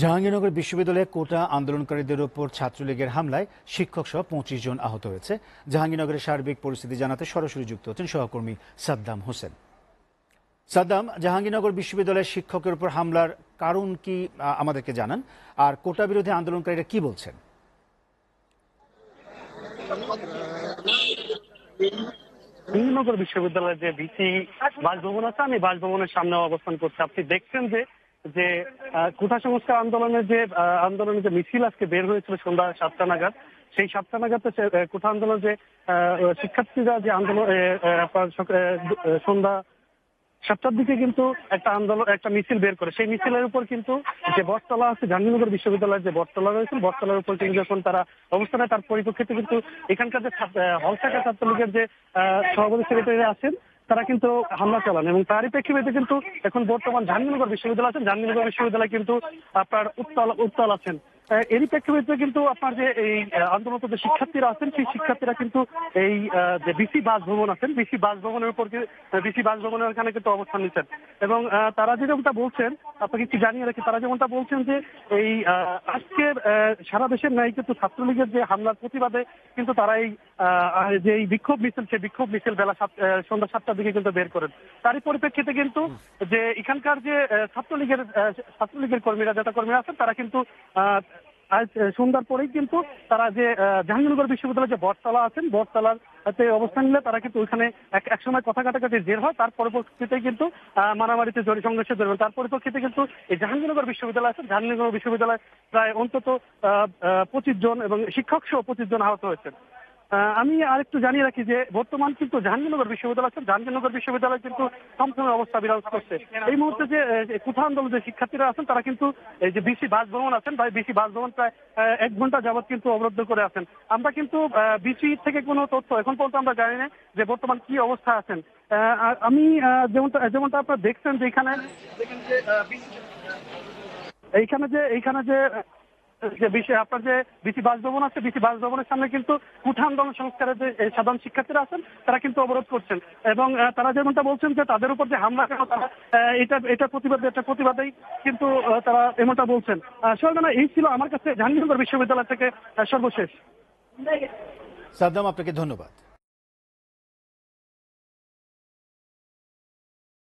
জাহাঙ্গীরনগর বিশ্ববিদ্যালয়ে কোটা আন্দোলনকারীদের ওপর ছাত্রলীগের হামলায় শিক্ষক সহ ২৫ জন আহত হয়েছে। জাহাঙ্গীরনগরের সার্বিক পরিস্থিতি জানাতে সরাসরি যুক্ত হচ্ছেন সহকর্মী সাদ্দাম হোসেন। সাদ্দাম, জাহাঙ্গীরনগর বিশ্ববিদ্যালয়ের শিক্ষকের উপর হামলার কারণ কি আমাদেরকে জানান, আর কোটা বিরোধী আন্দোলনকারীরা কি বলছেন? জাহাঙ্গীরনগর বিশ্ববিদ্যালয়ের যে ভিসি বাসভবন আছে, আমি বাসভবনের সামনে অবস্থান করছি। আপনি দেখছেন যে যে কোটা সংস্কার আন্দোলনের যে মিছিল আজকে বের হয়েছিল সন্ধ্যা ৭টা নাগাদ, সেই ৭টা নাগাদ কোটা আন্দোলন যে শিক্ষার্থীরা যে আন্দোলন সন্ধ্যা ৭টার দিকে কিন্তু একটা মিছিল বের করে, সেই মিছিলের উপর কিন্তু যে বটতলা আছে, জাহাঙ্গীরনগর বিশ্ববিদ্যালয়ের যে বটতলা রয়েছে, বটতলার উপর কিন্তু যখন তারা অবস্থানে, তার পরিপ্রেক্ষিতে কিন্তু এখানকার যে হল শাখা ছাত্রলীগের যে সভাপতি সেক্রেটারি আছেন, তারা কিন্তু হামলা চালান। এবং তারই প্রেক্ষিতে কিন্তু এখন বর্তমান জাহাঙ্গীরনগর বিশ্ববিদ্যালয় আছেন, জাহাঙ্গীরনগর বিশ্ববিদ্যালয় কিন্তু আপনার উত্তাল আছেন। এরই প্রেক্ষিতে কিন্তু আপনার যে এই আন্দোলনত যে শিক্ষার্থীরা আছেন, সেই শিক্ষার্থীরা কিন্তু এই যে বিসি বাসভবন আছেন, বিসি বাসভবনের উপর বিসি বাসভবনের ওখানে কিন্তু অবস্থান নিচ্ছেন। এবং তারা যেমনটা বলছেন, আপনাকে কি জানিয়ে রাখি, তারা যেমনটা বলছেন যে এই আজকে সারা দেশের ন্যায় কিন্তু ছাত্রলীগের যে হামলার প্রতিবাদে কিন্তু তারা এই যে বিক্ষোভ মিছিল, সেই বিক্ষোভ মিছিল বেলা সন্ধ্যা ৭টার দিকে কিন্তু বের করেন। তারই পরিপ্রেক্ষিতে কিন্তু যে এখানকার যে ছাত্রলীগের কর্মীরা, নেতা কর্মীরা আছেন, তারা কিন্তু আজ সন্ধ্যার পরেই কিন্তু তারা যে জাহাঙ্গীরনগর বিশ্ববিদ্যালয়ের যে বটতলা আছেন, বটতলার অবস্থান নিলে তারা কিন্তু ওইখানে এক সময় কথা কাটাকাটি জের হয়। তার পরিপ্রেক্ষিতে কিন্তু মারামারিতে সংঘর্ষে জড়িত। তার পরিপ্রেক্ষিতে কিন্তু এই জাহাঙ্গীরনগর বিশ্ববিদ্যালয় আছে, জাহাঙ্গীরনগর বিশ্ববিদ্যালয় প্রায় অন্তত ২৫ জন এবং শিক্ষক সহ ২৫ জন আহত হয়েছেন। আমি আরেকটু জানিয়ে রাখি যে বর্তমান কিন্তু জাহাঙ্গীরনগর বিশ্ববিদ্যালয় কিন্তু থমথমে অবস্থা বিরাজ করছে। এই মুহূর্তে যে কোটা আন্দোলন যে শিক্ষার্থীরা আছেন, তারা কিন্তু এই যে বিসি বাসভবন আছেন, বা বিসি বাসভবন প্রায় ১ ঘন্টা যাবৎ কিন্তু অবরুদ্ধ করে আছেন। আমরা কিন্তু বিসি থেকে কোনো তথ্য এখন পর্যন্ত আমরা জানি না যে বর্তমান কি অবস্থা আছেন। আমি যেমনটা আপনারা দেখছেন যে এইখানে যে আপনার যে বিসি বাসভবন আছে, বিসি বাসভবনের সামনে কিন্তু কোটা আন্দোলন সংস্কারের যে সাধারণ শিক্ষার্থীরা আছেন, তারা কিন্তু অবরোধ করছেন। এবং তারা যেমনটা বলছেন যে তাদের উপর যে হামলা কেন, তারা এটা প্রতিবাদেই কিন্তু তারা এমনটা বলছেন। সরকার, এই ছিল আমার কাছে জাহাঙ্গীরনগর বিশ্ববিদ্যালয় থেকে সর্বশেষ। সাদ্দাম, আপনাকে ধন্যবাদ।